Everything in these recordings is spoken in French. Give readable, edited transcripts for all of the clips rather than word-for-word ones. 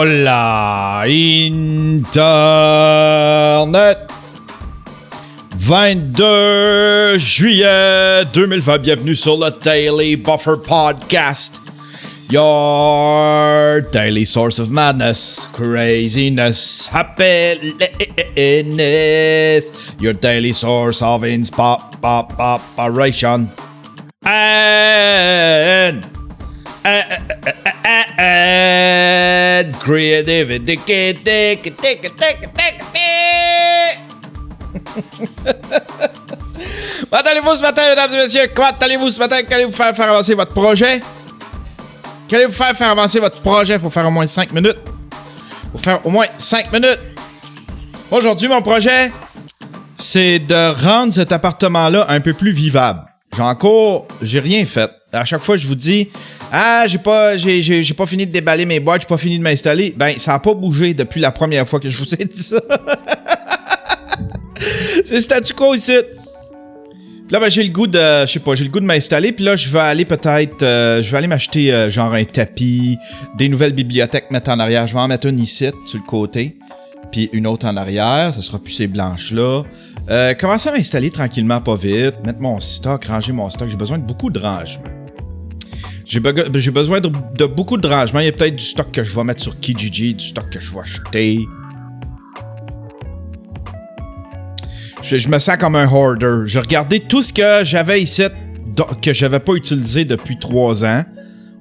Hola, Internet! 22 juillet 2020, bienvenue sur le Daily Buffer Podcast. Your daily source of madness, craziness, happiness. Your daily source of inspiration. And creativity. Comment allez-vous ce matin, mesdames et messieurs? Comment allez-vous ce matin? Qu'allez-vous faire avancer votre projet? Qu'allez-vous faire avancer votre projet? Faut faire au moins 5 minutes. Faut faire au moins 5 minutes. Aujourd'hui, mon projet, c'est de rendre cet appartement-là un peu plus vivable. J'ai rien fait. À chaque fois, je vous dis, j'ai pas fini de déballer mes boîtes, j'ai pas fini de m'installer. Ben, ça a pas bougé depuis la première fois que je vous ai dit ça. C'est statu quo ici. Puis là, ben, j'ai le goût de m'installer. Puis là, je vais aller m'acheter genre un tapis, des nouvelles bibliothèques mettre en arrière. Je vais en mettre une ici, sur le côté, puis une autre en arrière. Ça sera plus ces blanches-là. Commencer à m'installer tranquillement, pas vite. Mettre mon stock, ranger mon stock. J'ai besoin de beaucoup de rangement. J'ai besoin de beaucoup de rangement. Il y a peut-être du stock que je vais mettre sur Kijiji, du stock que je vais acheter. Je me sens comme un hoarder. J'ai regardé tout ce que j'avais ici, que j'avais pas utilisé depuis 3 ans,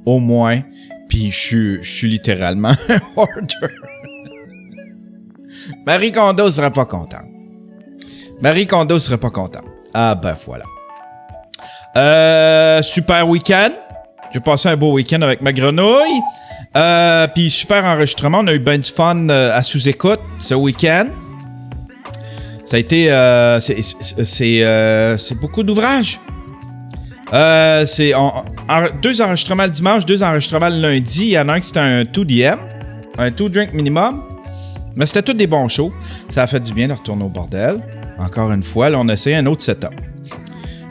au moins. Puis je suis littéralement un hoarder. Marie Kondo serait pas contente. Ah ben voilà. Super week-end. J'ai passé un beau week-end avec ma grenouille. Puis super enregistrement. On a eu ben du fun à sous-écoute ce week-end. Ça a été... c'est beaucoup d'ouvrages. C'est 2 enregistrements le dimanche, 2 enregistrements le lundi. Il y en a un qui c'était un 2DM, un 2 drink minimum. Mais c'était tous des bons shows. Ça a fait du bien de retourner au bordel. Encore une fois, là, on a essayé un autre setup.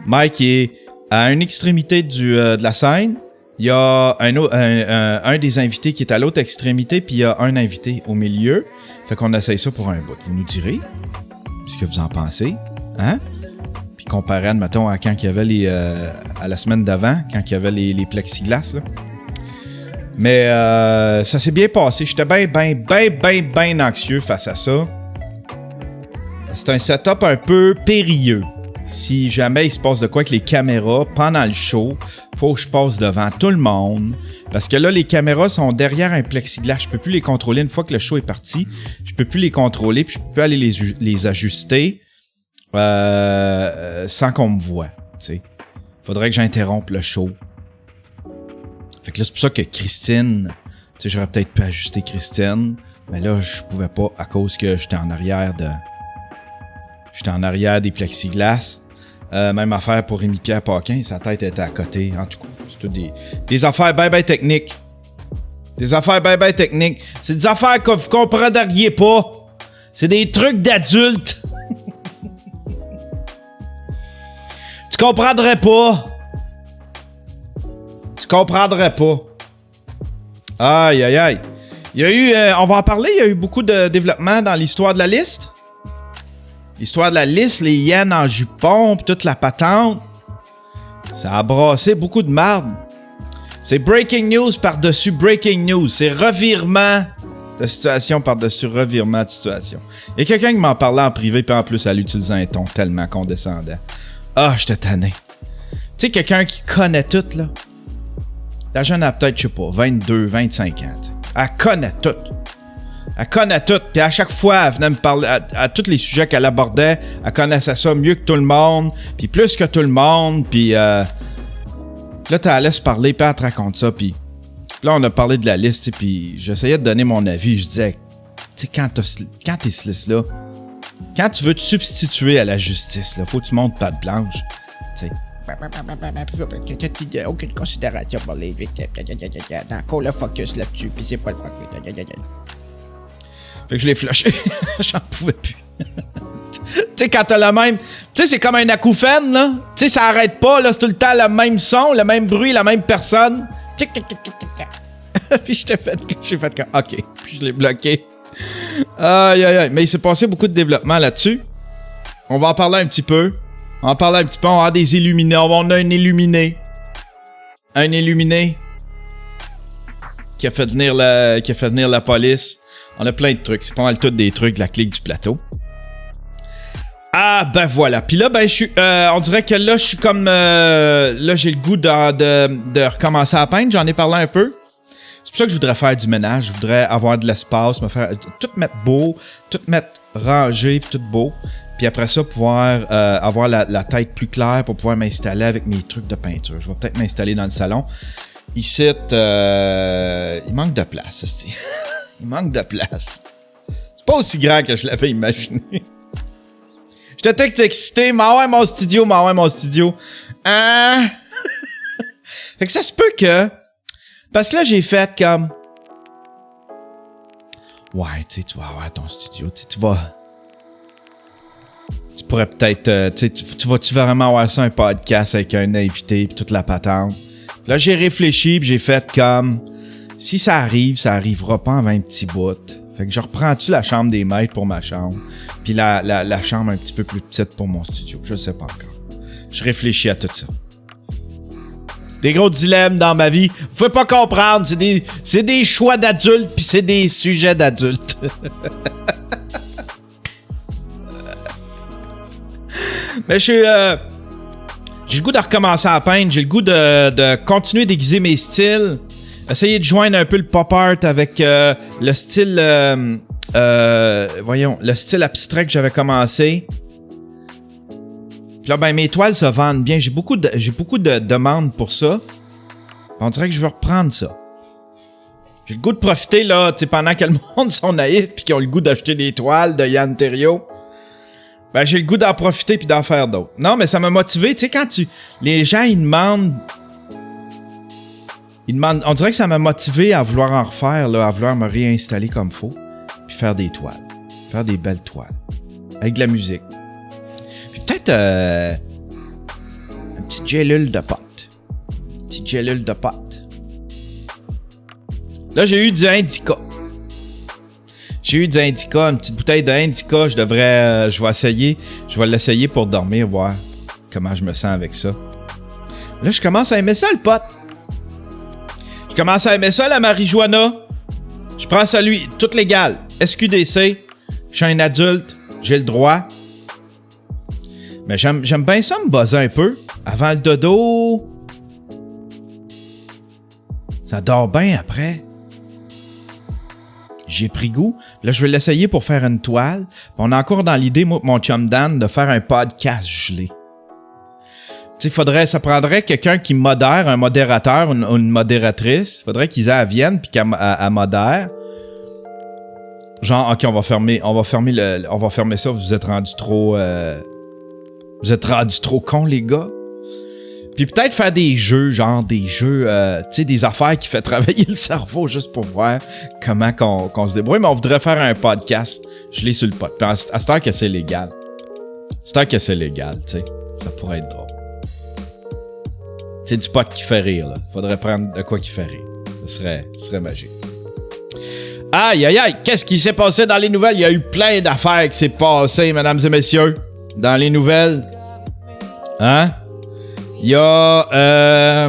Mike est à une extrémité de la scène. Il y a un des invités qui est à l'autre extrémité, puis il y a un invité au milieu. Fait qu'on essaye ça pour un bout. Il nous dirait ce que vous en pensez, hein? Puis comparé, admettons, à quand il y avait à la semaine d'avant, quand il y avait les plexiglas, là. Mais ça s'est bien passé. J'étais bien anxieux face à ça. C'est un setup un peu périlleux. Si jamais il se passe de quoi avec les caméras pendant le show, faut que je passe devant tout le monde. Parce que là, les caméras sont derrière un plexiglas. Je peux plus les contrôler une fois que le show est parti. Je peux plus les contrôler, puis je peux aller les ajuster sans qu'on me voie. T'sais. Faudrait que j'interrompe le show. Fait que là, c'est pour ça que Christine, tu sais, j'aurais peut-être pu ajuster Christine, mais là, je pouvais pas à cause que j'étais en arrière des plexiglas. Même affaire pour Rémi-Pierre Paquin, sa tête était à côté. En tout cas, c'est tout des affaires bien techniques. C'est des affaires que vous comprendriez pas. C'est des trucs d'adultes. Tu comprendrais pas. Aïe. Il y a eu, on va en parler, il y a eu beaucoup de développement dans l'histoire de la liste. L'histoire de la liste, les hyènes en jupon, pis toute la patente. Ça a brassé beaucoup de marde. C'est breaking news par-dessus breaking news. C'est revirement de situation par-dessus revirement de situation. Il y a quelqu'un qui m'en parlait en privé, puis en plus, elle utilisait un ton tellement condescendant. Ah, j'étais tanné. Tu sais, quelqu'un qui connaît tout, là. La jeune a peut-être, je sais pas, 22, 25 ans. T'sais. Elle connaît tout. Puis à chaque fois, elle venait me parler à tous les sujets qu'elle abordait. Elle connaissait ça mieux que tout le monde, puis plus que tout le monde. Puis là, tu la laisses parler, puis elle te raconte ça. Puis là, on a parlé de la liste, puis j'essayais de donner mon avis. Je disais, tu sais, quand t'es ce liste-là, quand tu veux te substituer à la justice, là, faut que tu montes patte blanche. Tu sais. Aucune considération pour les victimes. Encore le focus là-dessus, puis c'est pas le focus. Fait que je l'ai flushé. J'en pouvais plus. Tu sais, quand t'as le même... Tu sais, c'est comme un acouphène, là. Tu sais, ça arrête pas, là. C'est tout le temps le même son, le même bruit, la même personne. Puis j'ai fait comme, OK. Puis je l'ai bloqué. Aïe, aïe, aïe. Mais il s'est passé beaucoup de développement là-dessus. On va en parler un petit peu. On va avoir des illuminés. On a un illuminé. Un illuminé qui a fait venir la police. On a plein de trucs. C'est pas mal tous des trucs de la clique du plateau. Ah, ben voilà. Puis là, ben, on dirait que là, je suis comme... là, j'ai le goût de recommencer à peindre. J'en ai parlé un peu. C'est pour ça que je voudrais faire du ménage. Je voudrais avoir de l'espace, tout mettre beau, tout mettre rangé, puis tout beau. Puis après ça, pouvoir avoir la tête plus claire pour pouvoir m'installer avec mes trucs de peinture. Je vais peut-être m'installer dans le salon. Ici, il manque de place, c'ti. Il manque de place. C'est pas aussi grand que je l'avais imaginé. J'étais tout excité. Mon studio. Hein? Fait que ça se peut que... Parce que là, j'ai fait comme... Ouais, tu sais, tu vas avoir ton studio. Tu vas... Tu pourrais peut-être... tu vas-tu vraiment avoir ça, un podcast avec un invité puis toute la patente? Puis là, j'ai réfléchi puis j'ai fait comme... Si ça arrive, ça arrivera pas en 20 petits bouts. Fait que je reprends-tu la chambre des maîtres pour ma chambre? Puis la chambre un petit peu plus petite pour mon studio. Je sais pas encore. Je réfléchis à tout ça. Des gros dilemmes dans ma vie. Vous pouvez pas comprendre. C'est des choix d'adultes puis c'est des sujets d'adultes. Mais j'ai le goût de recommencer à peindre. J'ai le goût de continuer d'aiguiser mes styles. Essayer de joindre un peu le pop art avec le style... le style abstrait que j'avais commencé. Puis là, ben, mes toiles se vendent bien. J'ai beaucoup de demandes pour ça. On dirait que je vais reprendre ça. J'ai le goût de profiter, là, tu sais, pendant que le monde sont naïfs puis qu'ils ont le goût d'acheter des toiles de Yann Terriot. Ben, j'ai le goût d'en profiter puis d'en faire d'autres. Non, mais ça m'a motivé. Tu sais, quand les gens, ils demandent... On dirait que ça m'a motivé à vouloir en refaire, là, à vouloir me réinstaller comme faut. Puis faire des toiles. Faire des belles toiles. Avec de la musique. Puis peut-être un petit gélule de pote. Un petit gélule de pote. Là, j'ai eu du Indica. Une petite bouteille d'Indica. Je vais essayer. Je vais l'essayer pour dormir, voir comment je me sens avec ça. Là, je commence à aimer ça, le pote. Je commence à aimer ça, la marijuana. Je prends ça, lui, tout légal. SQDC. Je suis un adulte. J'ai le droit. Mais j'aime bien ça me buzzer un peu. Avant le dodo. Ça dort bien après. J'ai pris goût. Là, je vais l'essayer pour faire une toile. On est encore dans l'idée, moi, mon chum Dan, de faire un podcast gelé. Tu sais, ça prendrait quelqu'un qui modère, un modérateur ou une modératrice. Il faudrait qu'ils aient à Vienne puis qu'elle modère. Genre, OK, on va fermer ça. Vous êtes rendus trop cons, les gars. Puis peut-être faire des jeux, tu sais, des affaires qui fait travailler le cerveau juste pour voir comment qu'on se débrouille. Mais on voudrait faire un podcast. Je l'ai sur le pot. Puis à cette heure que c'est légal. tu sais. Ça pourrait être drôle. C'est du pot qui fait rire, là. Faudrait prendre de quoi qui fait rire. Ce serait magique. Aïe, aïe, aïe! Qu'est-ce qui s'est passé dans les nouvelles? Il y a eu plein d'affaires qui s'est passé, mesdames et messieurs. Dans les nouvelles. Hein? Il y a...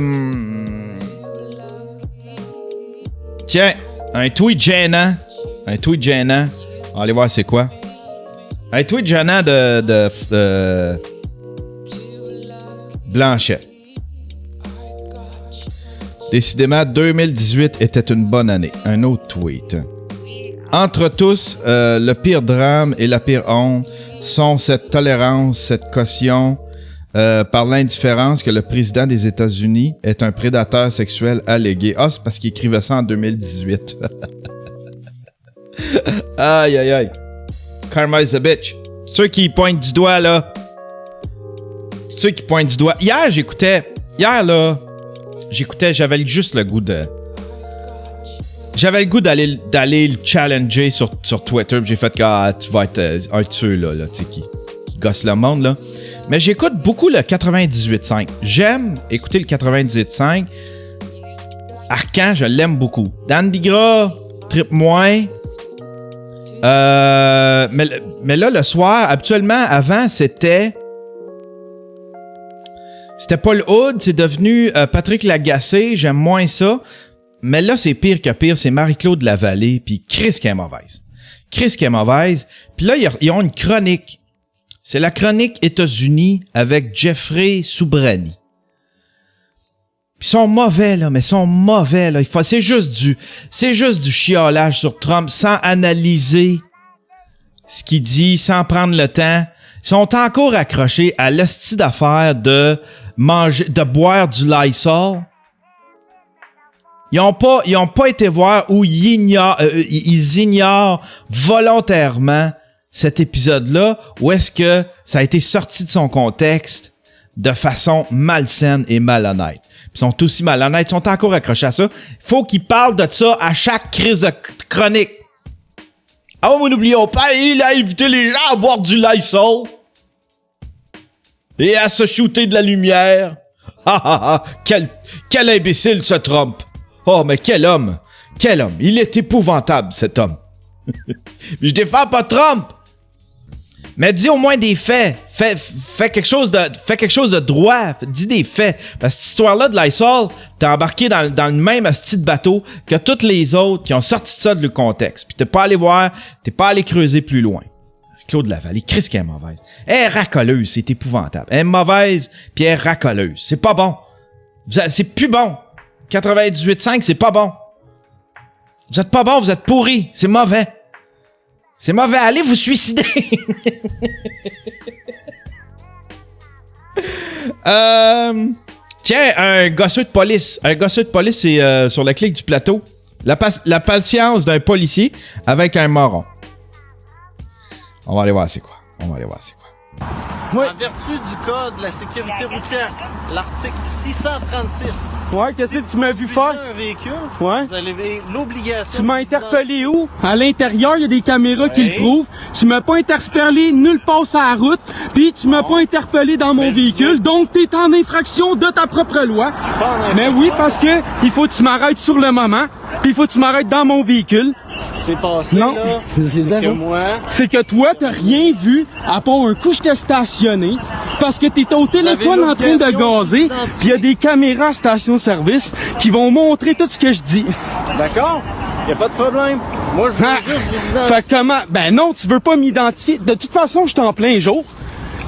Tiens, un tweet gênant. On va aller voir c'est quoi. Un tweet gênant de Blanchette. Décidément, 2018 était une bonne année. Un autre tweet. Entre tous, le pire drame et la pire honte sont cette tolérance, cette caution par l'indifférence que le président des États-Unis est un prédateur sexuel allégué. Ah, c'est parce qu'il écrivait ça en 2018. Aïe, aïe, aïe. Karma is a bitch. Ceux qui pointent du doigt, là. Hier, j'avais juste le goût de... J'avais le goût d'aller le challenger sur Twitter. J'ai fait que tu vas être un de ceux là tu sais, qui gosse le monde, là. Mais j'écoute beaucoup le 98.5. J'aime écouter le 98.5. Arcan, je l'aime beaucoup. Dan Bigra, trip moins. Mais là, le soir, habituellement, avant, c'était Paul Hood, c'est devenu Patrick Lagacé, j'aime moins ça. Mais là, c'est pire que pire, c'est Marie-Claude Lavallée, puis Chris qui est mauvaise. Chris qui est mauvaise. Puis là, ils ont une chronique. C'est la chronique États-Unis avec Jeffrey Soubrani. Puis ils sont mauvais, là, mais ils sont mauvais, là. C'est juste du chiolage sur Trump sans analyser ce qu'il dit, sans prendre le temps. Ils sont encore accrochés à l'hostie d'affaire de boire du Lysol. Ils ont pas été voir où ils ignorent volontairement cet épisode-là, où est-ce que ça a été sorti de son contexte de façon malsaine et malhonnête. Ils sont aussi malhonnêtes, ils sont encore accrochés à ça. Il faut qu'ils parlent de ça à chaque crise de chronique. Ah oui, mais n'oublions pas, il a invité les gens à boire du Lysol et à se shooter de la lumière. Ah ah ah, quel imbécile ce Trump. Oh, mais quel homme! Quel homme! Il est épouvantable, cet homme. Je défends pas Trump! Mais dis au moins des faits. Fais quelque chose de droit. Dis des faits. Parce que cette histoire-là de Lysol, t'es embarqué dans le même asti de bateau que toutes les autres qui ont sorti ça de le contexte. Puis t'es pas allé voir, t'es pas allé creuser plus loin. Claude Lavallée, Chris qui est mauvaise. Elle est racoleuse, c'est épouvantable. Elle est mauvaise, puis elle est racoleuse. C'est pas bon. C'est plus bon. 98.5, c'est pas bon. Vous êtes pas bon, vous êtes pourris. C'est mauvais. C'est mauvais. Allez vous suicider. Tiens, un gosseux de police. Un gosseux de police, c'est sur la clique du plateau. La patience d'un policier avec un moron. On va aller voir c'est quoi. Oui. En vertu du code de la sécurité routière, l'article 636. Ouais, qu'est-ce que tu m'as vu faire? Un véhicule, ouais. Vous avez l'obligation. Tu m'as interpellé où? À l'intérieur, il y a des caméras qui le prouvent. Tu m'as pas interpellé nulle part sur la route, puis tu m'as pas interpellé dans mon véhicule, donc tu es en infraction de ta propre loi. Je suis pas en infraction. Mais oui, parce que il faut que tu m'arrêtes sur le moment, puis il faut que tu m'arrêtes dans mon véhicule. Ce qui s'est passé, non. Là, c'est que moi... C'est que toi, t'as rien vu, à part un coup, je t'ai stationné, parce que t'étais au téléphone en train de gazer, puis il y a des caméras à station-service qui vont montrer tout ce que je dis. D'accord? Y a pas de problème. Moi, je veux juste vous identifier. Fait comment? Ben non, tu veux pas m'identifier. De toute façon, je suis en plein jour.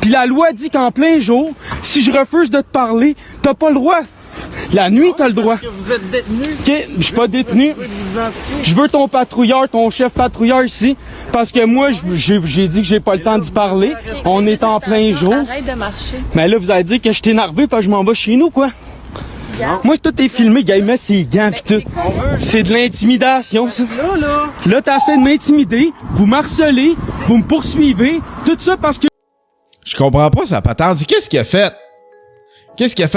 Puis la loi dit qu'en plein jour, si je refuse de te parler, t'as pas le droit. La nuit, t'as le droit. Parce que vous êtes détenu. OK, je suis pas détenu. Je veux ton patrouilleur, ton chef patrouilleur ici. Parce que moi, j'ai dit que j'ai pas le temps d'y parler. Okay, on est en plein jour. Arrête de marcher. Mais là, vous allez dire que je t'ai énervé parce que je m'en vais chez nous, quoi. Non. Moi, tout est filmé, gars, il met ses gants pis tout. C'est de l'intimidation, ça. Là, t'essaies de m'intimider, vous m'harcelez, vous me poursuivez, tout ça parce que... Je comprends pas sa patente. Qu'est-ce qu'il a fait?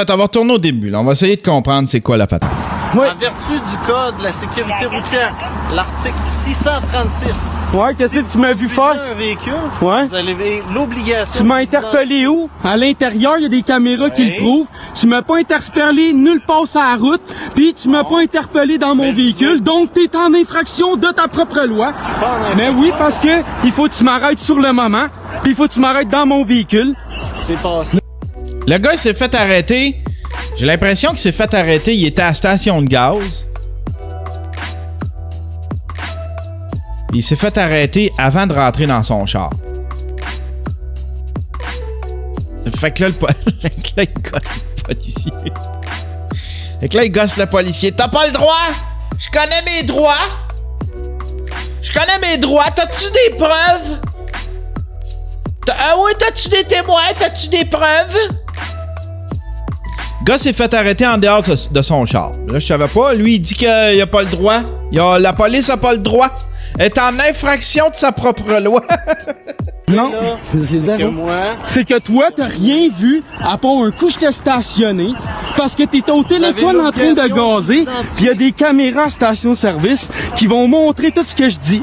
On va retourner au début, là. On va essayer de comprendre c'est quoi la patente. Oui. En vertu du code de la sécurité routière, l'article 636. Ouais, qu'est-ce que tu m'as vu faire? Un véhicule, ouais. Vous avez l'obligation. Tu m'as interpellé où? À l'intérieur, il y a des caméras qui le prouvent. Tu m'as pas interpellé nulle part sur la route, puis tu m'as pas interpellé dans mon véhicule, donc tu es en infraction de ta propre loi. Je suis pas en infraction. Mais oui, parce que il faut que tu m'arrêtes sur le moment, puis il faut que tu m'arrêtes dans mon véhicule. Ce qui s'est passé. Le gars, il s'est fait arrêter. J'ai l'impression qu'il s'est fait arrêter. Il était à la station de gaz. Il s'est fait arrêter avant de rentrer dans son char. Fait que là, il gosse le policier. Fait que là, il gosse le policier. T'as pas le droit! Je connais mes droits! T'as-tu des preuves? Ah oui, t'as-tu des témoins? T'as-tu des preuves? Le gars s'est fait arrêter en dehors de son char. Là, je savais pas. Lui, il dit qu'il a pas le droit. La police a pas le droit. Elle est en infraction de sa propre loi. Non, c'est que toi, t'as rien vu à part un coup, je t'ai stationné parce que t'étais au téléphone en train de gazer, puis il y a des caméras à station-service qui vont montrer tout ce que je dis.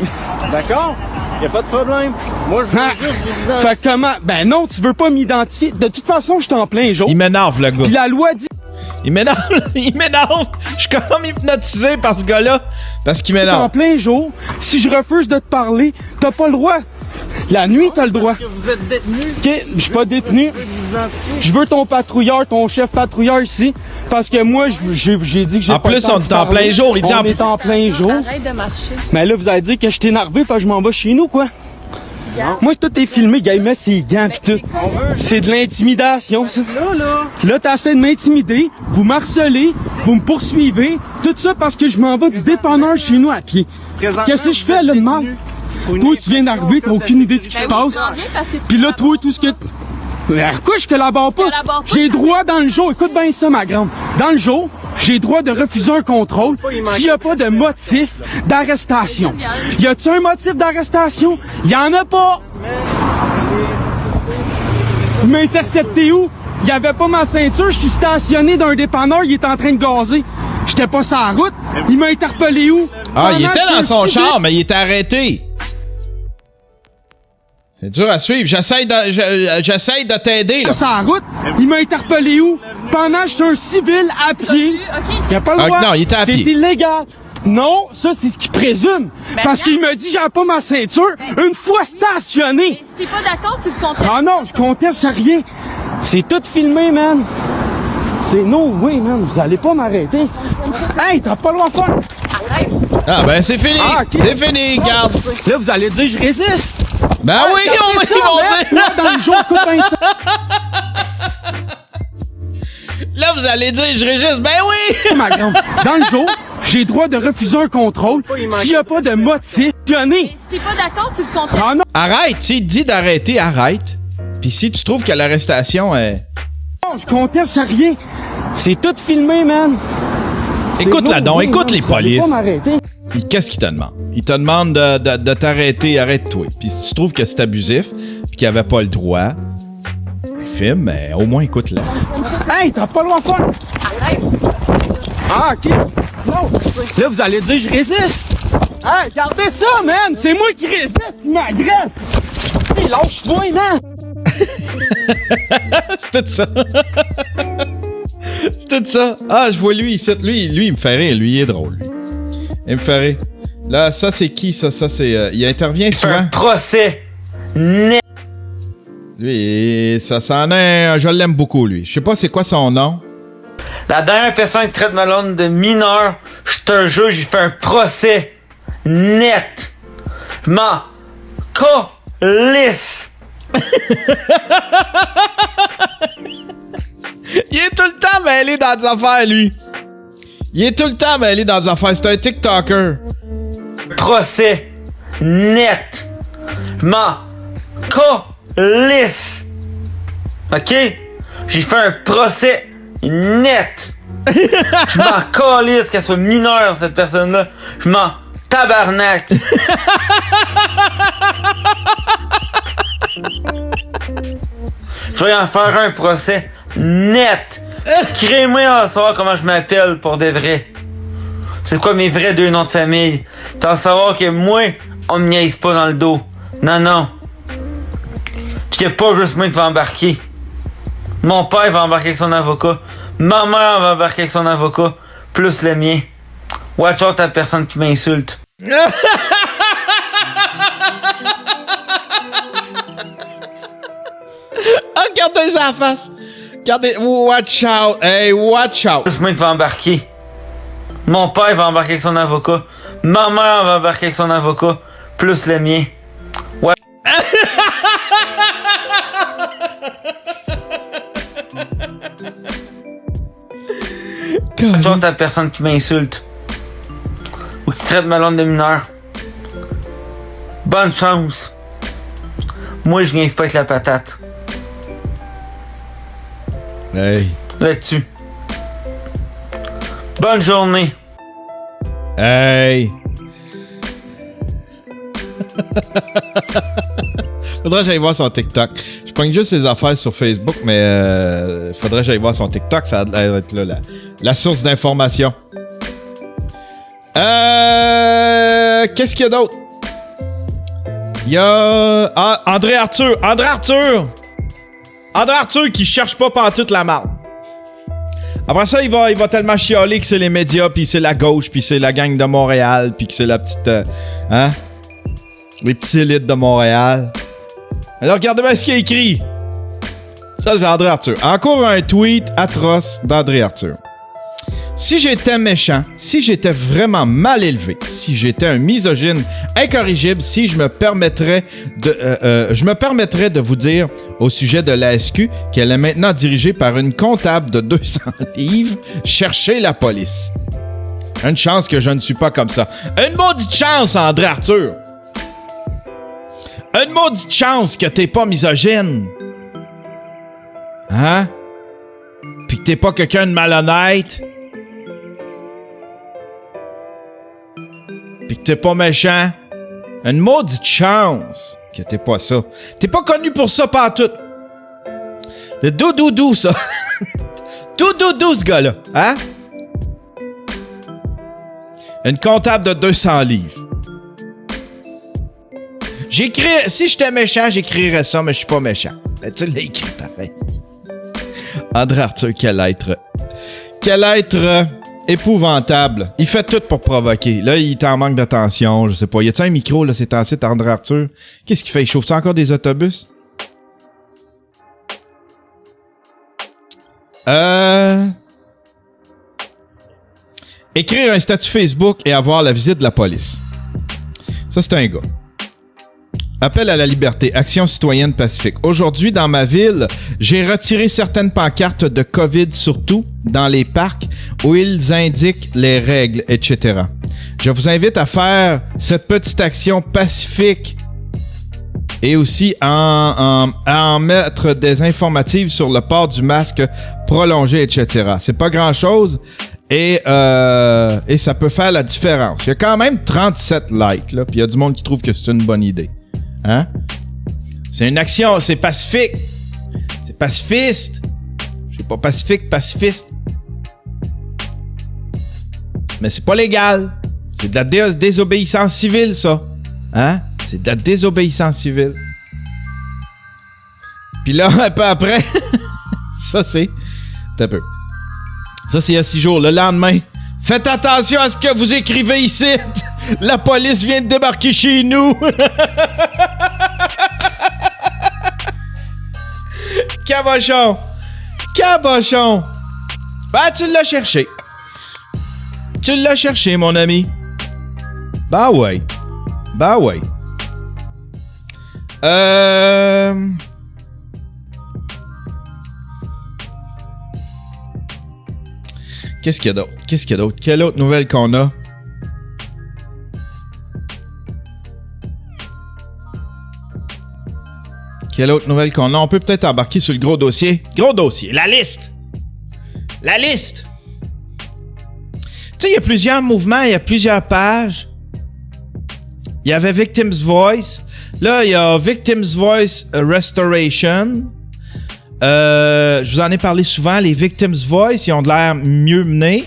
D'accord? Y a pas de problème. Moi, je veux juste vous identifier. Fait comment? Ben non, tu veux pas m'identifier. De toute façon, je suis en plein jour. Il m'énerve, le gars. Puis la loi dit... Il m'énerve. Il m'énerve. Je suis comme hypnotisé par ce gars-là. Parce qu'il m'énerve. En plein jour, si je refuse de te parler, t'as pas le droit. La nuit, t'as le droit. Est-ce que vous êtes détenu? Ok, je suis pas détenu. Vous identifiez? Je veux ton patrouilleur, ton chef patrouilleur ici. Parce que moi, j'ai dit que j'ai En pas plus, le temps on de est en parler. plein jour. Il dit On en est en plein jour. Arrête de marcher. Mais là, vous allez dire que je t'ai énervé parce que je m'en vais chez nous, quoi. Moi, tout est filmé, gars, il met ses gants pis tout. C'est de l'intimidation, ça. Là, t'essaies de m'intimider, vous m'harcelez, vous me poursuivez. Tout ça parce que je m'en vais du dépanneur chez nous à pied. Qu'est-ce que je fais, là, de mal? Toi, tu viens d'arriver, t'as aucune idée de ce qui se passe. Pis là, toi, tout ce que... Mais pourquoi je collabore pas? collabore pas. J'ai droit dans le jour, écoute bien ça, ma grande. Dans le jour, j'ai droit de refuser un contrôle s'il n'y a pas de motif d'arrestation. Y a-tu un motif d'arrestation? Y en a pas! Vous m'interceptez où? Il y avait pas ma ceinture, je suis stationné d'un dépanneur, il est en train de gazer. J'étais pas sur la route, il m'a interpellé où? Ah, il Pendant était que dans je son suis char, mais il était arrêté. C'est dur à suivre. J'essaie de t'aider, là. sur la route, il m'a interpellé où? Pendant que j'étais un civil à pied. Il a pas le Ah, droit. non, il était à C'est pied. illégal. Non, ça, c'est ce qu'il présume. Parce qu'il me dit, j'ai pas ma ceinture une fois stationné. Si t'es pas d'accord, tu le contestes. Ah non, je conteste rien. C'est tout filmé, man. C'est no way, man. Vous allez pas m'arrêter. Hey, t'as pas le droit de faire. Ah, ben, c'est fini. Ah, ok. C'est fini, garde. Là, vous allez dire, je résiste. Ben oui, on va Regardez ils ça, vont man. dire. Là, dans le jour, écoute bien ça. Là, vous allez dire, je régiste. Ben oui! Ma grande. Dans le jour, j'ai droit de refuser un contrôle s'il n'y a pas de motif donné. Si t'es pas d'accord, tu le contestes. Ah non, Arrête, tu sais, dis d'arrêter, arrête. Puis si tu trouves que l'arrestation est... je conteste rien. C'est tout filmé, man. C'est Écoute-la no donc, way, écoute man. les Vous allez polices. pas m'arrêter. Puis qu'est-ce qu'il te demande? Il te demande de t'arrêter, arrête-toi. Puis si tu trouves que c'est abusif, puis qu'il avait pas le droit, filme, mais au moins écoute-la. Hey, t'as pas le droit de faire. Ah, ok. Non. Là, vous allez dire, je résiste. Hey, regardez ça, man. C'est moi qui résiste, il m'agresse. Hey, lâche-moi, man. C'est tout ça. C'est tout ça. Ah, je vois lui ici. Lui, il me fait rire. Lui, il est drôle. Lui. Il me fait rire. Là, ça, c'est qui, ça? Ça, c'est... il intervient souvent. Procès net. Lui, ça s'en est... Je l'aime beaucoup, lui. Je sais pas c'est quoi son nom. La dernière personne qui traite Malone de mineur, je te jure, j'ai fait un procès net. Je m'en calisse. Il est tout le temps mêlé dans des affaires, lui. Il est tout le temps mêlé dans des affaires. C'est un TikToker. Procès net. Je m'en calisse. Ok? J'ai fait un procès net. Je m'en calisse qu'elle soit mineure, cette personne-là. Je m'en tabarnak. Je vais en faire un procès net. Crée-moi à savoir comment je m'appelle pour de vrai. C'est quoi mes vrais deux noms de famille? T'as savoir que moi, on me niaise pas dans le dos. Non, non. Pis que pas juste moi qui va embarquer. Mon père va embarquer avec son avocat. Ma mère va embarquer avec son avocat. Plus le mien. Watch out la personne qui m'insulte. Ah, regardez sa face. Regardez. Watch out. Hey, watch out. Plus moi qui va embarquer. Mon père va embarquer avec son avocat. Ma mère va embarquer avec son avocat. Plus le mien. Ouais. Watch out la personne qui m'insulte. Ou qui traite Malone de mineur. Bonne chance. Moi, je niaise pas avec la patate. Hey. Là-dessus. Bonne journée. Hey. Faudrait que j'aille voir son TikTok. Je pogne juste ses affaires sur Facebook, mais faudrait que j'aille voir son TikTok. Ça a l'air d'être là, la source d'information. Qu'est-ce qu'il y a d'autre? Il y a... Ah, André Arthur. André Arthur qui cherche pas pantoute la marde. Après ça, il va tellement chialer que c'est les médias, puis c'est la gauche, puis c'est la gang de Montréal, puis que c'est la petite... hein? Les petits élites de Montréal. Alors, regardez bien ce qu'il a écrit. Ça, c'est André Arthur. Encore un tweet atroce d'André Arthur. Si j'étais méchant, si j'étais vraiment mal élevé, si j'étais un misogyne incorrigible, si je me permettrais de vous dire au sujet de la SQ qu'elle est maintenant dirigée par une comptable de 200 livres, cherchez la police. Une chance que je ne suis pas comme ça. Une maudite chance, André Arthur. Une maudite chance que t'es pas misogyne. Hein? Puis que t'es pas quelqu'un de malhonnête. Pis que t'es pas méchant. Une maudite chance que t'es pas ça. T'es pas connu pour ça pantoute. Le doudou, ça. Doudou, ce gars-là. Hein? Une comptable de 200 livres. Si j'étais méchant, j'écrirais ça, mais je suis pas méchant. Ben, tu l'as écrit pareil. André Arthur, quel être épouvantable. Il fait tout pour provoquer. Là, il t'en manque d'attention, je sais pas. Y a-tu un micro, là, c'est en site, André Arthur? Qu'est-ce qu'il fait? Il chauffe-tu encore des autobus? Écrire un statut Facebook et avoir la visite de la police. Ça, c'est un gars. Appel à la liberté, action citoyenne pacifique. Aujourd'hui, dans ma ville, j'ai retiré certaines pancartes de COVID, surtout dans les parcs, où ils indiquent les règles, etc. Je vous invite à faire cette petite action pacifique et aussi à en mettre des informatives sur le port du masque prolongé, etc. C'est pas grand-chose et ça peut faire la différence. Il y a quand même 37 likes, là, puis il y a du monde qui trouve que c'est une bonne idée. Hein? C'est une action, c'est pacifique. C'est pacifiste. Je sais pas pacifique, pacifiste. Mais c'est pas légal. C'est de la désobéissance civile, ça. Hein? C'est de la désobéissance civile. Puis là, un peu après, ça c'est... T'as peu. Ça c'est il y a 6 jours. Le lendemain, faites attention à ce que vous écrivez ici. La police vient de débarquer chez nous. Cabochon. Cabochon. Ben, tu l'as cherché. Tu l'as cherché, mon ami. Ben ouais. Ben ouais. Qu'est-ce qu'il y a d'autre? Qu'est-ce qu'il y a d'autre? Quelle autre nouvelle qu'on a? Quelle autre nouvelle qu'on a? On peut peut-être embarquer sur le gros dossier. Gros dossier, la liste! La liste! Tu sais, il y a plusieurs mouvements, il y a plusieurs pages. Il y avait Victims Voice. Là, il y a Victims Voice Restoration. Je vous en ai parlé souvent. Les Victims Voice, ils ont de l'air mieux menés.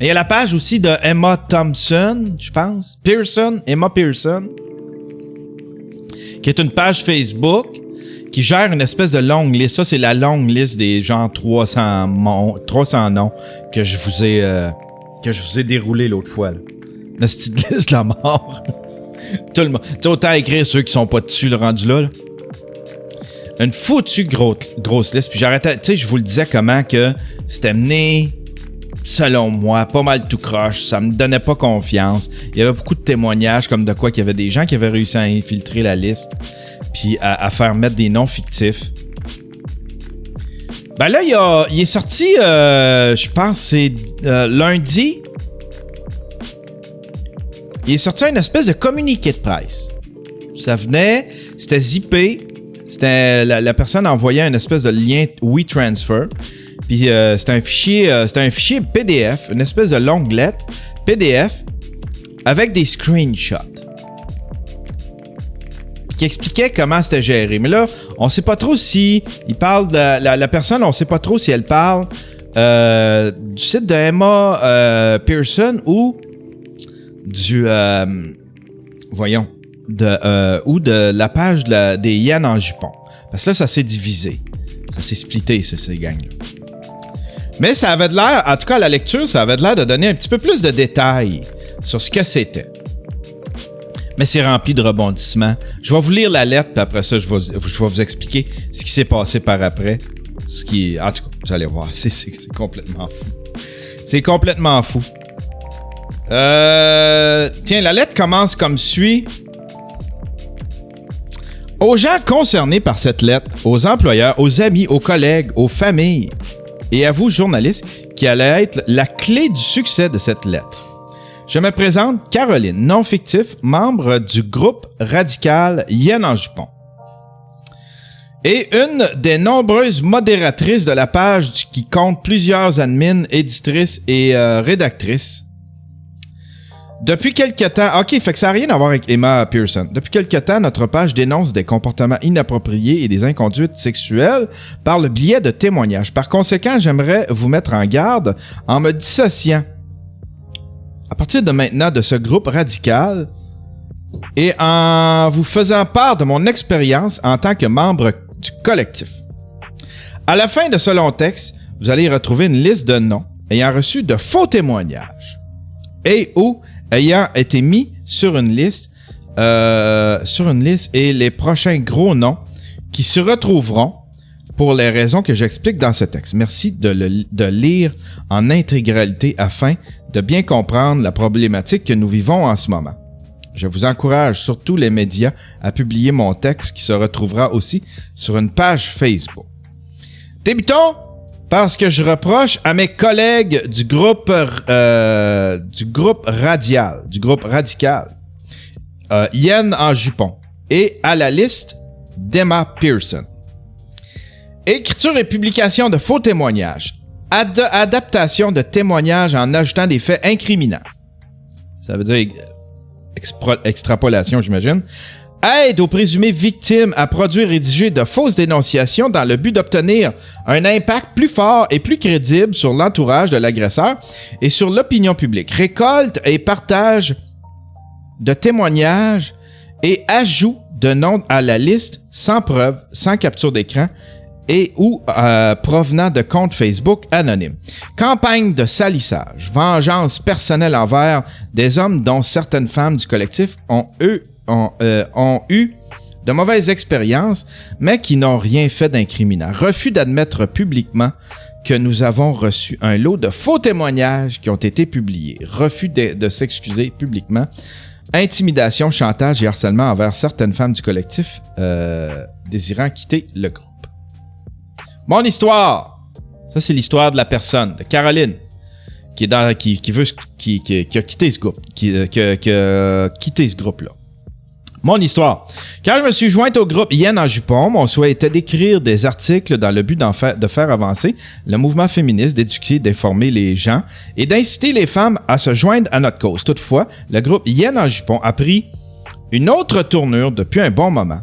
Il y a la page aussi de Emma Thompson, je pense. Emma Pearson. Qui est une page Facebook qui gère une espèce de longue liste. Ça, c'est la longue liste des genre 300 noms que je vous ai déroulé l'autre fois. Là. La petite liste de la mort. Tout le monde. Tu sais, autant écrire ceux qui sont pas dessus, le rendu là. Une foutue grosse liste. Puis j'arrêtais. Tu sais, je vous le disais comment que c'était mené, selon moi, pas mal tout croche. Ça me donnait pas confiance. Il y avait beaucoup de témoignages comme de quoi qu'il y avait des gens qui avaient réussi à infiltrer la liste puis à faire mettre des noms fictifs. Ben là, il est sorti, je pense c'est lundi. Il est sorti une espèce de communiqué de presse. Ça venait, c'était zippé. C'était la personne envoyait une espèce de lien WeTransfer. Puis c'était un fichier PDF, une espèce de longue lettre PDF avec des screenshots qui expliquait comment c'était géré. Mais là, on sait pas trop si il parle de la personne, on sait pas trop si elle parle du site de Emma Pearson ou du ou de la page des Yann en jupon. Parce que là, ça s'est divisé. Ça s'est splitté, ces gangs-là. Mais ça avait de l'air, en tout cas à la lecture, ça avait de l'air de donner un petit peu plus de détails sur ce que c'était. Mais c'est rempli de rebondissements. Je vais vous lire la lettre, puis après ça, je vais vous expliquer ce qui s'est passé par après. En tout cas, vous allez voir, c'est complètement fou. C'est complètement fou. Tiens, la lettre commence comme suit. Aux gens concernés par cette lettre, aux employeurs, aux amis, aux collègues, aux familles, et à vous, journalistes, qui allait être la clé du succès de cette lettre. Je me présente Caroline, non fictif, membre du groupe radical Yen en jupon. Et une des nombreuses modératrices de la page qui compte plusieurs admins, éditrices et rédactrices. Depuis quelque temps... OK, fait que ça n'a rien à voir avec Emma Pearson. Depuis quelque temps, notre page dénonce des comportements inappropriés et des inconduites sexuelles par le biais de témoignages. Par conséquent, j'aimerais vous mettre en garde en me dissociant à partir de maintenant de ce groupe radical et en vous faisant part de mon expérience en tant que membre du collectif. À la fin de ce long texte, vous allez retrouver une liste de noms ayant reçu de faux témoignages et ou ayant été mis sur une liste et les prochains gros noms qui se retrouveront pour les raisons que j'explique dans ce texte. Merci de lire en intégralité afin de bien comprendre la problématique que nous vivons en ce moment. Je vous encourage, surtout les médias, à publier mon texte qui se retrouvera aussi sur une page Facebook. Débutons parce que je reproche à mes collègues du groupe radical, Yen en jupon, et à la liste d'Emma Pearson. Écriture et publication de faux témoignages. Adaptation de témoignages en ajoutant des faits incriminants. Ça veut dire extrapolation, j'imagine. Aide aux présumées victimes à produire et rédiger de fausses dénonciations dans le but d'obtenir un impact plus fort et plus crédible sur l'entourage de l'agresseur et sur l'opinion publique. Récolte et partage de témoignages et ajout de noms à la liste sans preuve, sans capture d'écran et ou provenant de comptes Facebook anonymes. Campagne de salissage, vengeance personnelle envers des hommes dont certaines femmes du collectif ont eu de mauvaises expériences, mais qui n'ont rien fait d'incriminant. Refus d'admettre publiquement que nous avons reçu un lot de faux témoignages qui ont été publiés. Refus de s'excuser publiquement. Intimidation, chantage et harcèlement envers certaines femmes du collectif désirant quitter le groupe. Mon histoire! Ça, c'est l'histoire de la personne, de Caroline, qui a quitté ce groupe, qui a quitté ce groupe-là. Mon histoire. Quand je me suis jointe au groupe Yen en jupon, mon souhait était d'écrire des articles dans le but de faire avancer le mouvement féministe, d'éduquer, d'informer les gens et d'inciter les femmes à se joindre à notre cause. Toutefois, le groupe Yen en jupon a pris une autre tournure depuis un bon moment.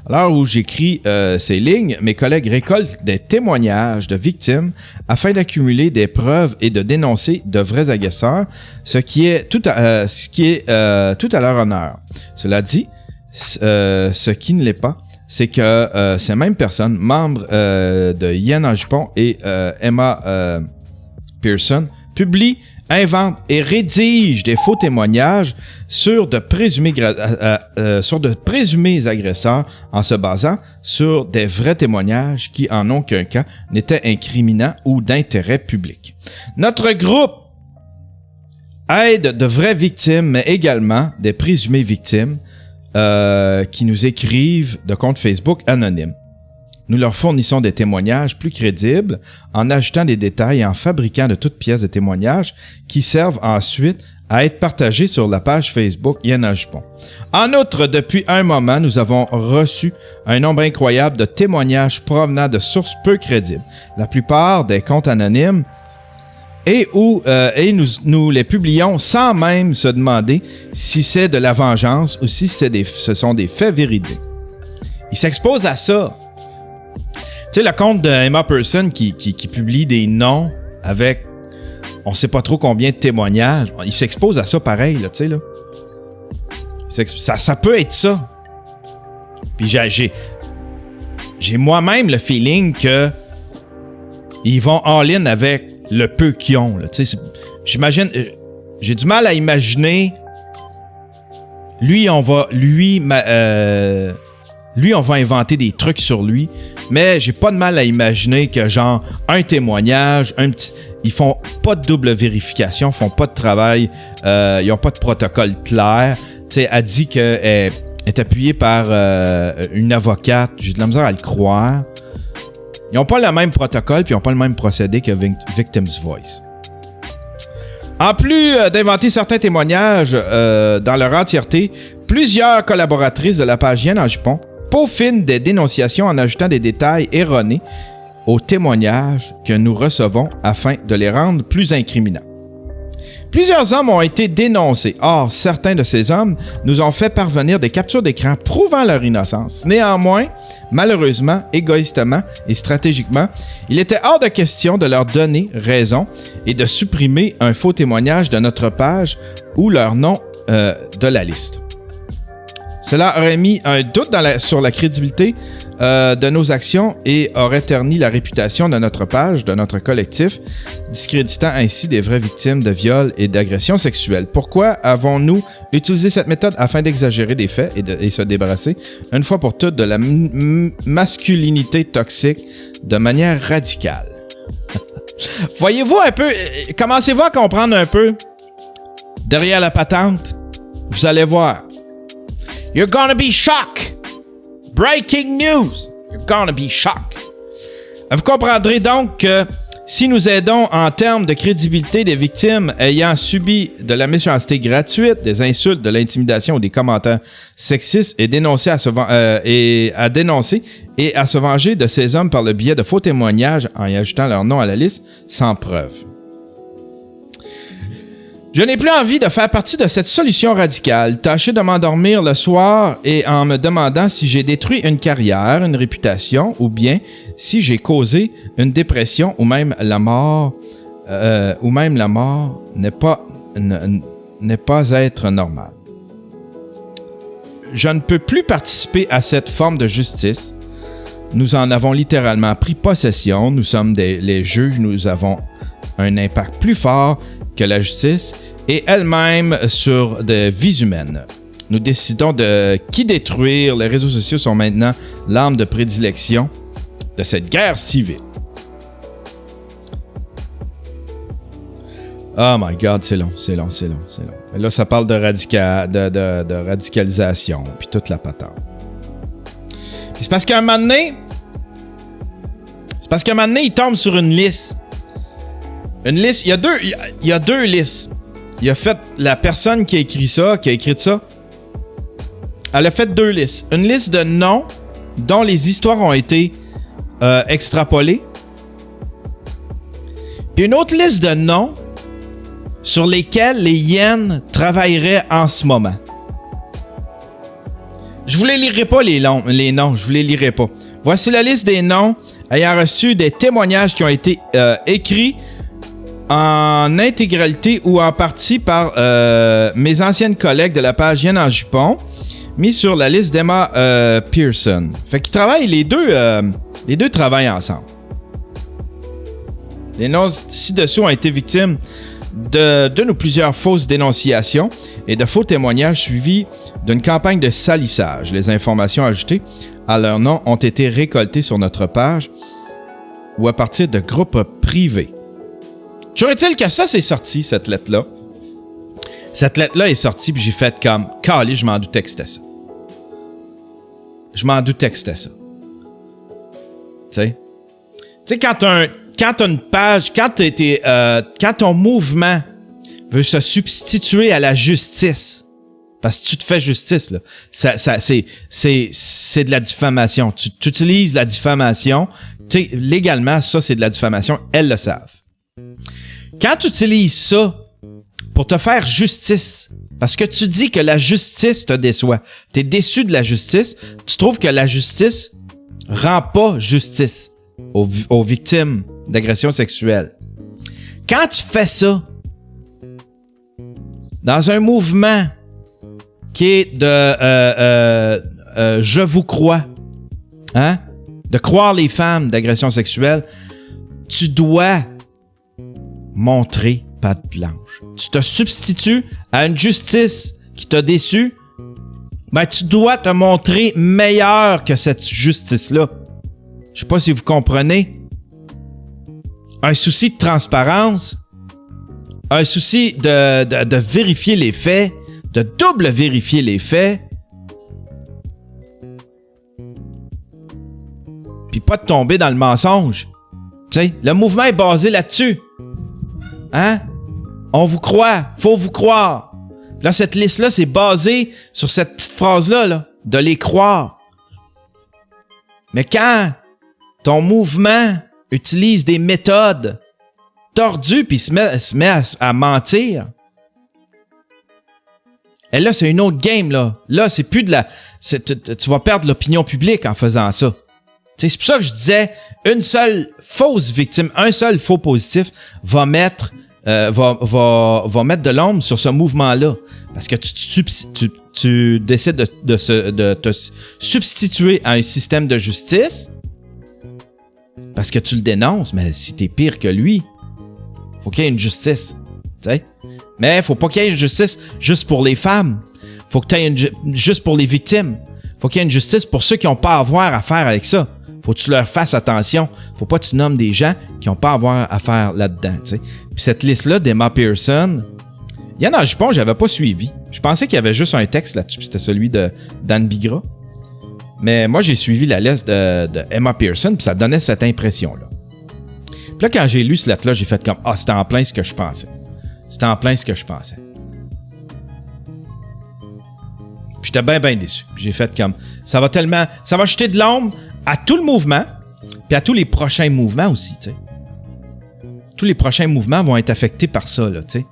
À l'heure où j'écris ces lignes, mes collègues récoltent des témoignages de victimes afin d'accumuler des preuves et de dénoncer de vrais agresseurs, ce qui est tout à leur honneur. Cela dit, ce qui ne l'est pas, c'est que ces mêmes personnes, membres de Yen en jupon et Emma Pearson, publient, inventent et rédigent des faux témoignages sur de présumés agresseurs en se basant sur des vrais témoignages qui, en aucun cas, n'étaient incriminants ou d'intérêt public. Notre groupe aide de vraies victimes, mais également des présumées victimes qui nous écrivent de comptes Facebook anonymes. Nous leur fournissons des témoignages plus crédibles en ajoutant des détails et en fabriquant de toutes pièces de témoignages qui servent ensuite à être partagés sur la page Facebook Yen en jupon. En outre, depuis un moment, nous avons reçu un nombre incroyable de témoignages provenant de sources peu crédibles. La plupart des comptes anonymes et nous les publions sans même se demander si c'est de la vengeance ou si ce sont des faits véridiques. Ils s'exposent à ça. Tu sais, le compte de Emma Pearson qui publie des noms avec on sait pas trop combien de témoignages, il s'expose à ça pareil, là, tu sais, là. Ça peut être ça. Puis j'ai moi-même le feeling que ils vont all-in avec le peu qu'ils ont. Là. J'imagine... J'ai du mal à imaginer... Lui, on va inventer des trucs sur lui, mais j'ai pas de mal à imaginer que, genre, un témoignage, ils font pas de double vérification, font pas de travail, ils ont pas de protocole clair. Tu sais, elle dit qu'elle est appuyée par une avocate. J'ai de la misère à le croire. Ils ont pas le même protocole, puis ils ont pas le même procédé que Victim's Voice. En plus d'inventer certains témoignages dans leur entièreté, plusieurs collaboratrices de la page Yen en jupon peaufinent des dénonciations en ajoutant des détails erronés aux témoignages que nous recevons afin de les rendre plus incriminants. Plusieurs hommes ont été dénoncés. Or, certains de ces hommes nous ont fait parvenir des captures d'écran prouvant leur innocence. Néanmoins, malheureusement, égoïstement et stratégiquement, il était hors de question de leur donner raison et de supprimer un faux témoignage de notre page ou leur nom de la liste. Cela aurait mis un doute sur la crédibilité de nos actions et aurait terni la réputation de notre page, de notre collectif, discréditant ainsi des vraies victimes de viols et d'agressions sexuelles. Pourquoi avons-nous utilisé cette méthode afin d'exagérer des faits et se débarrasser une fois pour toutes de la masculinité toxique de manière radicale? Voyez-vous un peu, commencez-vous à comprendre un peu derrière la patente? Vous allez voir. You're gonna be shocked. Breaking news. You're gonna be shocked. Vous comprendrez donc que si nous aidons en termes de crédibilité des victimes ayant subi de la méchanceté gratuite, des insultes, de l'intimidation ou des commentaires sexistes et dénoncer à dénoncer et à se venger de ces hommes par le biais de faux témoignages en y ajoutant leur nom à la liste sans preuve. Je n'ai plus envie de faire partie de cette solution radicale. Tâchez de m'endormir le soir et en me demandant si j'ai détruit une carrière, une réputation, ou bien si j'ai causé une dépression ou même la mort. N'est pas être normal. Je ne peux plus participer à cette forme de justice. Nous en avons littéralement pris possession. Nous sommes les juges. Nous avons un impact plus fort que la justice et elle-même sur des vies humaines. Nous décidons de qui détruire. Les réseaux sociaux sont maintenant l'arme de prédilection de cette guerre civile. Oh my God, c'est long. Là, ça parle de radicalisation, puis toute la patente. Puis c'est parce qu'à un moment donné, il tombe sur une liste. Une liste, il y a deux listes. Il a fait, la personne qui a écrit ça, elle a fait deux listes. Une liste de noms dont les histoires ont été extrapolées. Puis une autre liste de noms sur lesquels les hyènes travailleraient en ce moment. Je vous les lirai pas les noms, je vous les lirai pas. Voici la liste des noms ayant reçu des témoignages qui ont été écrits en intégralité ou en partie par mes anciennes collègues de la page Yen en jupon, mis sur la liste d'Emma Pearson. Fait qu'ils travaillent, les deux travaillent ensemble. Les noms ci-dessous ont été victimes d'une ou plusieurs fausses dénonciations et de faux témoignages suivis d'une campagne de salissage. Les informations ajoutées à leur nom ont été récoltées sur notre page ou à partir de groupes privés. Toujours est-il que ça, c'est sorti, cette lettre-là. Cette lettre-là est sortie, puis j'ai fait comme... Calé, je m'en doutais que c'était ça. Tu sais, quand t'as une page, quand ton mouvement veut se substituer à la justice, parce que tu te fais justice, là, c'est de la diffamation. Tu utilises la diffamation. Tu sais, légalement, ça, c'est de la diffamation. Elles le savent. Quand tu utilises ça pour te faire justice, parce que tu dis que la justice te déçoit, tu es déçu de la justice, tu trouves que la justice rend pas justice aux victimes d'agressions sexuelles. Quand tu fais ça dans un mouvement qui est de je vous crois, hein, de croire les femmes d'agressions sexuelles, tu dois montrer patte blanche. Tu te substitues à une justice qui t'a déçu, ben tu dois te montrer meilleur que cette justice-là. Je sais pas si vous comprenez. Un souci de transparence, un souci de vérifier les faits, de double vérifier les faits, puis pas de tomber dans le mensonge. Tu sais, le mouvement est basé là-dessus. Hein? On vous croit, faut vous croire. Là, cette liste-là, c'est basé sur cette petite phrase-là, là, de les croire. Mais quand ton mouvement utilise des méthodes tordues puis se met à mentir, et là, c'est une autre game, là. Là, c'est plus de la... tu vas perdre l'opinion publique en faisant ça. C'est pour ça que je disais, une seule fausse victime, un seul faux positif va mettre de l'ombre sur ce mouvement-là. Parce que tu décides de te substituer à un système de justice parce que tu le dénonces, mais si t'es pire que lui, faut qu'il y ait une justice. T'sais? Mais faut pas qu'il y ait une justice juste pour les femmes. Faut que tu aies juste pour les victimes. Faut qu'il y ait une justice pour ceux qui n'ont pas à avoir à faire avec ça. Faut que tu leur fasses attention. Faut pas que tu nommes des gens qui n'ont pas à avoir à faire là-dedans. T'sais. Puis cette liste-là d'Emma Pearson, il y en a un jupon, j'avais pas suivi. Je pensais qu'il y avait juste un texte là-dessus, c'était celui de Dan Bigra. Mais moi, j'ai suivi la liste de Emma Pearson, puis ça donnait cette impression-là. Puis là, quand j'ai lu ce lettre-là, j'ai fait comme « Ah, c'était en plein ce que je pensais. » C'était en plein ce que je pensais. Puis j'étais bien déçu. Puis j'ai fait comme... Ça va jeter de l'ombre à tout le mouvement, puis à tous les prochains mouvements aussi, tu sais. Tous les prochains mouvements vont être affectés par ça, là, tu sais.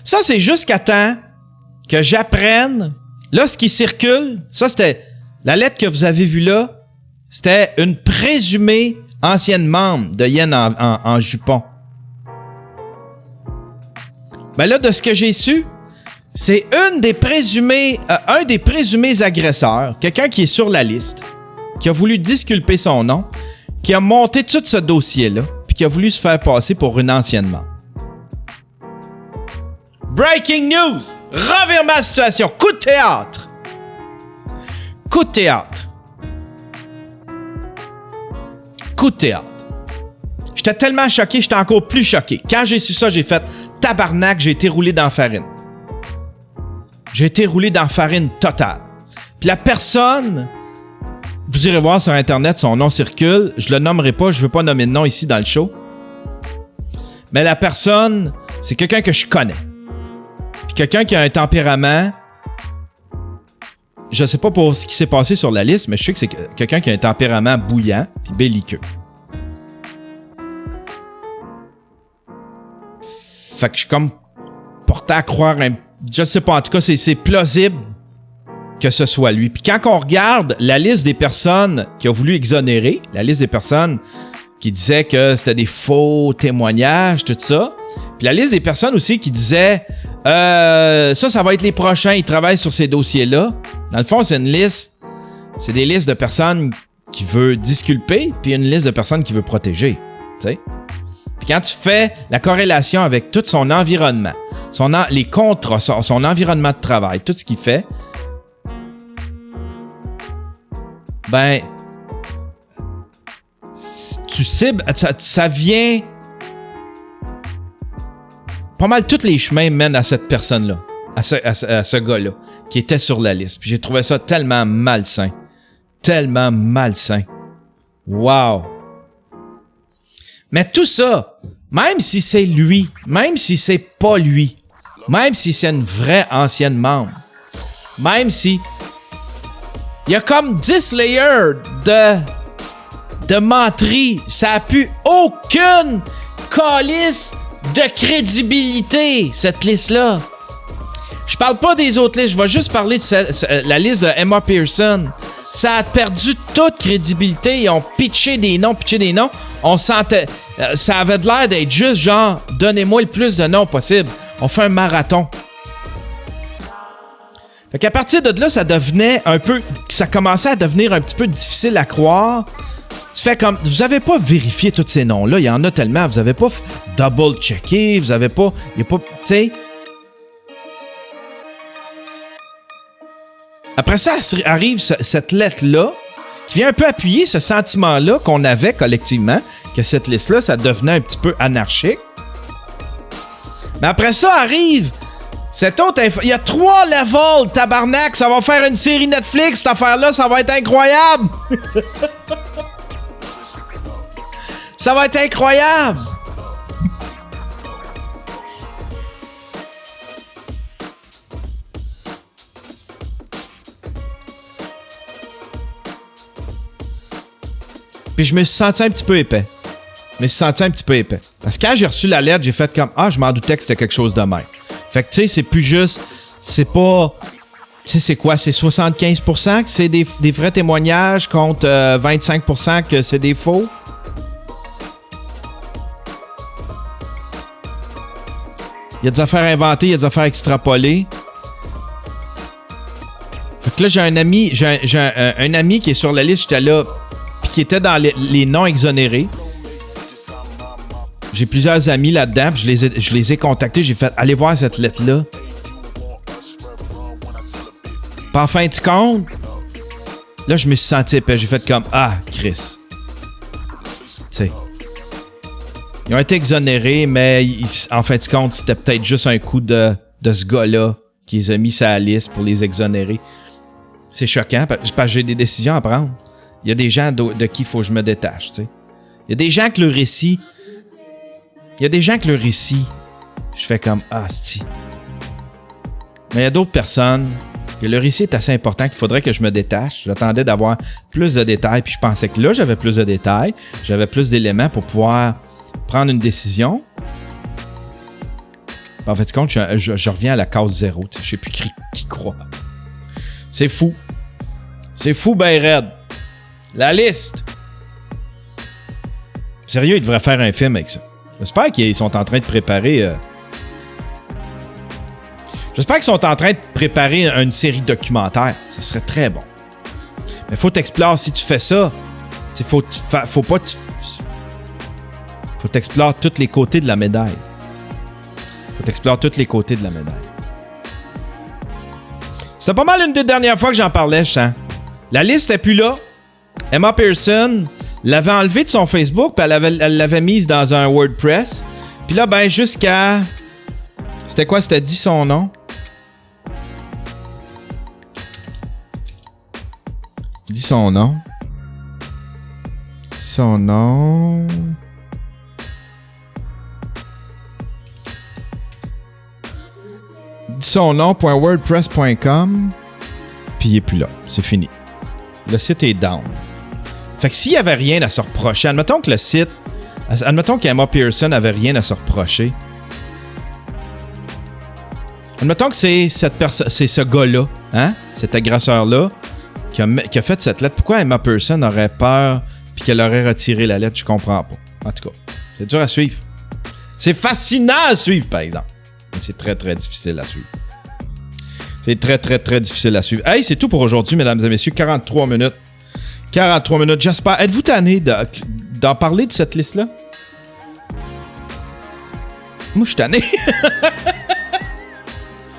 Ça, c'est jusqu'à temps que j'apprenne... Là, ce qui circule, ça, c'était... La lettre que vous avez vue là, c'était une présumée ancienne membre de Yen en jupon. Ben là, de ce que j'ai su, c'est un des présumés agresseurs, quelqu'un qui est sur la liste, qui a voulu disculper son nom, qui a monté tout ce dossier-là, puis qui a voulu se faire passer pour une ancienne membre. Breaking news! Revirement de situation! Coup de théâtre! Coup de théâtre! Coup de théâtre. J'étais tellement choqué, j'étais encore plus choqué. Quand j'ai su ça, j'ai fait tabarnak, j'ai été roulé dans la farine. J'ai été roulé dans la farine totale. Puis la personne, vous irez voir sur Internet, son nom circule. Je le nommerai pas, je veux pas nommer de nom ici dans le show. Mais la personne, c'est quelqu'un que je connais. Puis quelqu'un qui a un tempérament... Je sais pas pour ce qui s'est passé sur la liste, mais je sais que c'est quelqu'un qui a un tempérament bouillant puis belliqueux. Fait que je suis comme porté à croire je sais pas, en tout cas, c'est plausible que ce soit lui. Puis quand on regarde la liste des personnes qui ont voulu exonérer, la liste des personnes qui disaient que c'était des faux témoignages, tout ça, puis la liste des personnes aussi qui disaient ça va être les prochains, ils travaillent sur ces dossiers-là. Dans le fond, c'est une liste, c'est des listes de personnes qui veulent disculper, puis une liste de personnes qui veulent protéger. Tu sais? Puis quand tu fais la corrélation avec tout son environnement, les contrats, son environnement de travail, tout ce qu'il fait, ben, tu cibles, ça vient... Pas mal tous les chemins mènent à cette personne-là, à ce gars-là, qui était sur la liste. Puis j'ai trouvé ça tellement malsain. Tellement malsain. Wow! Mais tout ça, même si c'est lui, même si c'est pas lui, même si c'est une vraie ancienne membre, même si... Il y a comme 10 layers de menterie. Ça a pu aucune calice de crédibilité, cette liste-là. Je parle pas des autres listes, je vais juste parler de la liste de Emma Pearson. Ça a perdu toute crédibilité. Ils ont pitché des noms. On sentait... ça avait de l'air d'être juste genre, donnez-moi le plus de noms possible. On fait un marathon. Fait qu'à partir de là, ça commençait à devenir un petit peu difficile à croire. Tu fais comme... Vous avez pas vérifié tous ces noms-là. Il y en a tellement. Vous avez pas double-checké. Vous avez pas... Il y a pas... Tu sais... Après ça, arrive cette lettre-là qui vient un peu appuyer ce sentiment-là qu'on avait collectivement, que cette liste-là, ça devenait un petit peu anarchique. Mais après ça arrive cette autre info. Il y a 3 levels, tabarnak. Ça va faire une série Netflix, cette affaire-là. Ça va être incroyable. Ça va être incroyable. Puis je me suis senti un petit peu épais. Parce que quand j'ai reçu la lettre, j'ai fait comme... Ah, je m'en doutais que c'était quelque chose de même. Fait que, tu sais, c'est plus juste... C'est pas... Tu sais, c'est quoi? C'est 75% que c'est des vrais témoignages contre 25% que c'est des faux? Il y a des affaires inventées, il y a des affaires extrapolées. Fait que là, j'ai un ami... J'ai un ami qui est sur la liste, j'étais là... Puis qui était dans les non exonérés. J'ai plusieurs amis là-dedans, puis je les ai contactés, j'ai fait « Allez voir cette lettre-là. » Puis en fin de compte, là, je me suis senti épais. J'ai fait comme « Ah, Chris. » Tu sais. Ils ont été exonérés, mais en fin de compte, c'était peut-être juste un coup de ce gars-là qui les a mis sur la liste pour les exonérer. C'est choquant, parce que j'ai des décisions à prendre. Il y a des gens de qui il faut que je me détache, tu sais. Il y a des gens que le récit... je fais comme « Ah, c'ti. » Mais il y a d'autres personnes que le récit est assez important qu'il faudrait que je me détache. J'attendais d'avoir plus de détails, puis je pensais que là, j'avais plus de détails. J'avais plus d'éléments pour pouvoir prendre une décision. En fait, compte, je reviens à la case 0. Je ne sais plus qui croit. C'est fou. C'est fou, ben raide. La liste. Sérieux, ils devraient faire un film avec ça. J'espère qu'ils sont en train de préparer... J'espère qu'ils sont en train de préparer une série documentaire. Ce serait très bon. Mais faut t'explorer si tu fais ça. Faut t'explorer tous les côtés de la médaille. C'était pas mal une des dernières fois que j'en parlais, je sens. La liste n'est plus là. Emma Pearson l'avait enlevée de son Facebook, puis elle l'avait mise dans un WordPress. Puis là, ben, jusqu'à... C'était quoi? C'était dit son nom? Dis son nom. .wordpress.com. Puis il est plus là. C'est fini. Le site est down. Fait que s'il n'y avait rien à se reprocher, admettons que le site... Admettons qu'Emma Pearson n'avait rien à se reprocher. Admettons que c'est ce gars-là, hein? Cet agresseur-là, qui a fait cette lettre. Pourquoi Emma Pearson aurait peur puis qu'elle aurait retiré la lettre? Je comprends pas. En tout cas, c'est dur à suivre. C'est fascinant à suivre, par exemple. Mais c'est très, très difficile à suivre. C'est très, très, très difficile à suivre. Hey, c'est tout pour aujourd'hui, mesdames et messieurs. 43 minutes. 43 minutes, j'espère. Êtes-vous tanné d'en parler de cette liste-là? Moi, je suis tanné.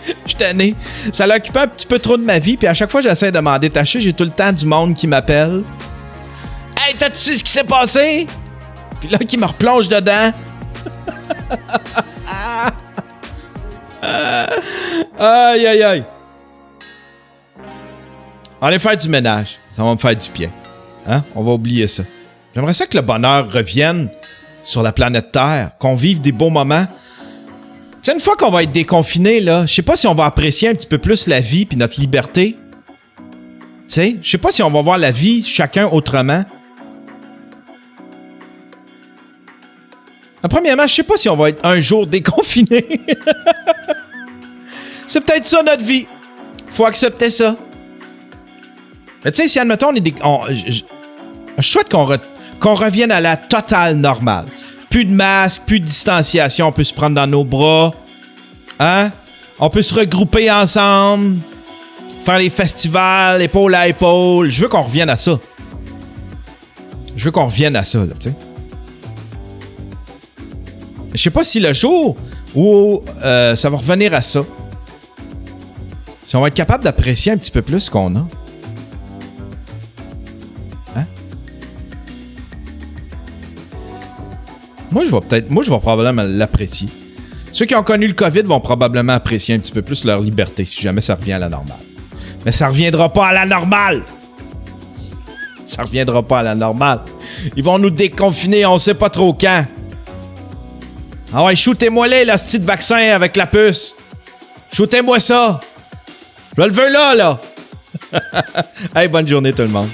Je suis tanné. Ça l'a occupé un petit peu trop de ma vie, puis à chaque fois que j'essaie de m'en détacher, j'ai tout le temps du monde qui m'appelle. « Hey, t'as-tu su ce qui s'est passé? » Puis là, qui me replonge dedans. Aïe, aïe, aïe. On va aller faire du ménage. Ça va me faire du bien. Hein? On va oublier ça. J'aimerais ça que le bonheur revienne sur la planète Terre, qu'on vive des beaux moments. Tu sais, une fois qu'on va être déconfiné, là, je sais pas si on va apprécier un petit peu plus la vie puis notre liberté. Tu sais, je sais pas si on va voir la vie chacun autrement. Premièrement, je sais pas si on va être un jour déconfiné. C'est peut-être ça notre vie. Faut accepter ça. Mais tu sais, si admettons, je souhaite qu'on revienne à la totale normale. Plus de masque, plus de distanciation, on peut se prendre dans nos bras. Hein? On peut se regrouper ensemble. Faire les festivals, épaule à épaule. Je veux qu'on revienne à ça. Je veux qu'on revienne à ça, là, tu sais. Je sais pas si le jour où ça va revenir à ça, si on va être capable d'apprécier un petit peu plus ce qu'on a. Hein? Moi, je vais probablement l'apprécier. Ceux qui ont connu le COVID vont probablement apprécier un petit peu plus leur liberté si jamais ça revient à la normale. Mais ça reviendra pas à la normale! Ça reviendra pas à la normale. Ils vont nous déconfiner, on sait pas trop quand. Ah ouais, shootez-moi là, ce petit vaccin avec la puce. Shootez-moi ça. Je le veux là. Hey, bonne journée tout le monde.